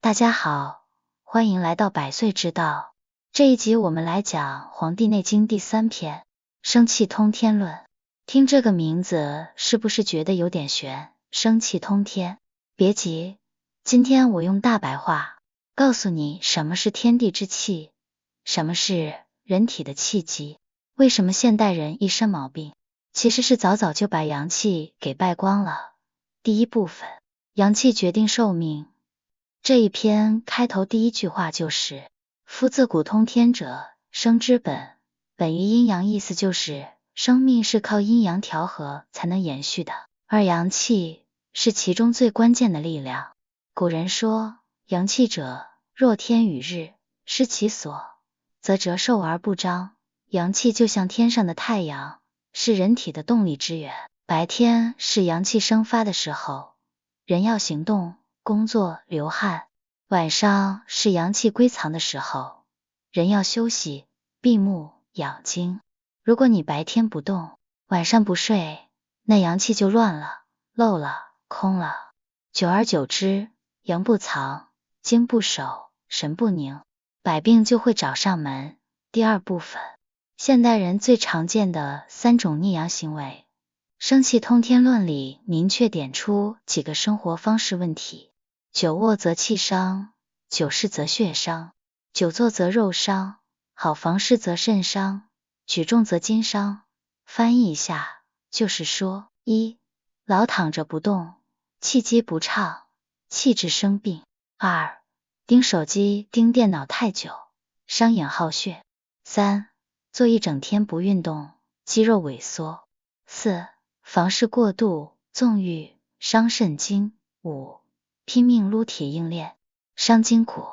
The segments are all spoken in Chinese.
大家好，欢迎来到百岁之道。这一集我们来讲《黄帝内经》第3篇生气通天论。听这个名字是不是觉得有点悬？生气通天？别急，今天我用大白话告诉你什么是天地之气，什么是人体的气机，为什么现代人一身毛病，其实是早早就把阳气给败光了。第一部分，阳气决定寿命。这一篇开头第一句话就是夫自古通天者，生之本。本于阴阳，意思就是生命是靠阴阳调和才能延续的，而阳气是其中最关键的力量。古人说，阳气者，若天与日，失其所，则折寿而不彰。阳气就像天上的太阳，是人体的动力之源。白天是阳气生发的时候，人要行动、工作、流汗；晚上是阳气归藏的时候，人要休息、闭目、养精。如果你白天不动，晚上不睡，那阳气就乱了、漏了、空了。久而久之，阳不藏，精不守，神不宁，百病就会找上门。第二部分，现代人最常见的3种逆阳行为。生气通天论里明确点出几个生活方式问题：久卧则气伤，久视则血伤，久坐则肉伤，好房事则肾伤，举重则筋伤。翻译一下，就是说：1. 老躺着不动，气机不畅，气滞生病。2. 盯手机、盯电脑太久，伤眼耗血。3. 坐一整天不运动，肌肉萎缩。4. 房事过度，纵欲，伤肾经。5. 拼命撸铁硬练，伤筋骨。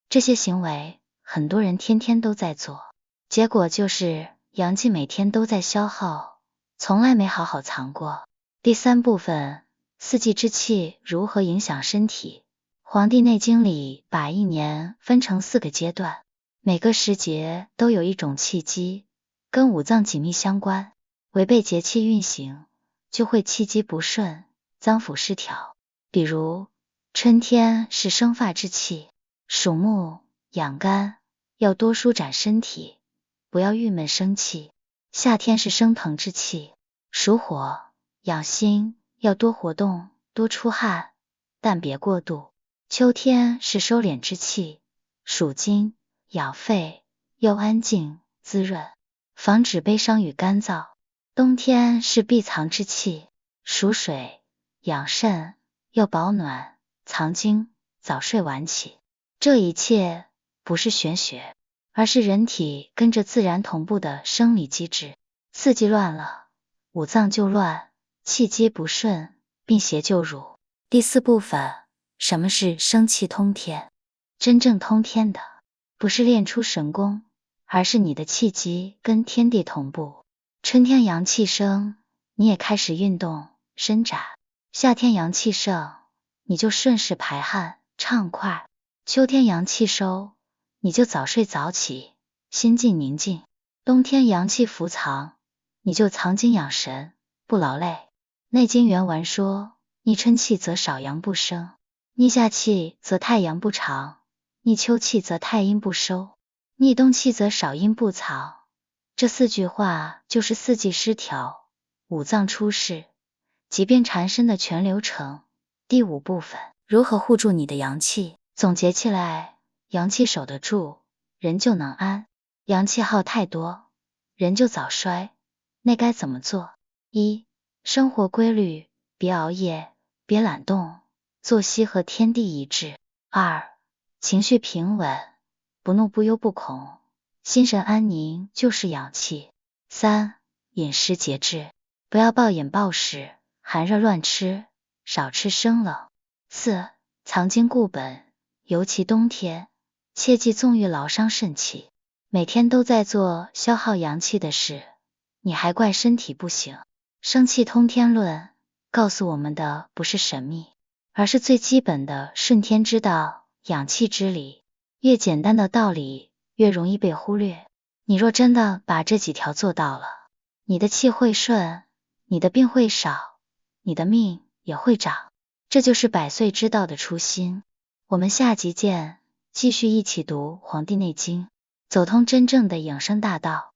这些行为很多人天天都在做，结果就是阳气每天都在消耗，从来没好好藏过。第3部分，四季之气如何影响身体。黄帝内经里把一年分成4个阶段，每个时节都有一种气机，跟五脏紧密相关，违背节气运行，就会气机不顺，脏腑失调。比如春天是生发之气，属木，养肝，要多舒展身体，不要郁闷生气。夏天是升腾之气，属火，养心，要多活动，多出汗，但别过度。秋天是收敛之气，属金，养肺，要安静，滋润，防止悲伤与干燥。冬天是闭藏之气，属水，养肾，要保暖，藏精，早睡晚起。这一切不是玄学，而是人体跟着自然同步的生理机制。四季乱了，五脏就乱，气机不顺，病邪就入。第4部分，什么是生气通天？真正通天的，不是练出神功，而是你的气机跟天地同步。春天阳气生，你也开始运动伸展；夏天阳气盛，你就顺势排汗畅快；秋天阳气收，你就早睡早起，心静宁静；冬天阳气伏藏，你就藏精养神，不劳累。内经原文说，逆春气则少阳不生，逆夏气则太阳不长，逆秋气则太阴不收，逆冬气则少阴不藏。这4句话就是四季失调，五脏出事，疾病缠身的全流程。第5部分，如何护住你的阳气？总结起来，阳气守得住，人就能安；阳气耗太多，人就早衰。那该怎么做？1. 生活规律，别熬夜，别懒动，作息和天地一致。2. 情绪平稳，不怒不忧不恐，心神安宁就是阳气。3. 饮食节制，不要暴饮暴食，寒热乱吃，少吃生冷。4. 藏精固本，尤其冬天，切忌纵欲劳伤肾气。每天都在做消耗阳气的事，你还怪身体不行？生气通天论告诉我们的不是神秘，而是最基本的顺天之道，养气之理。越简单的道理，越容易被忽略。你若真的把这几条做到了，你的气会顺，你的病会少，你的命也会长。这就是百岁之道的初心。我们下集见，继续一起读《黄帝内经》，走通真正的养生大道。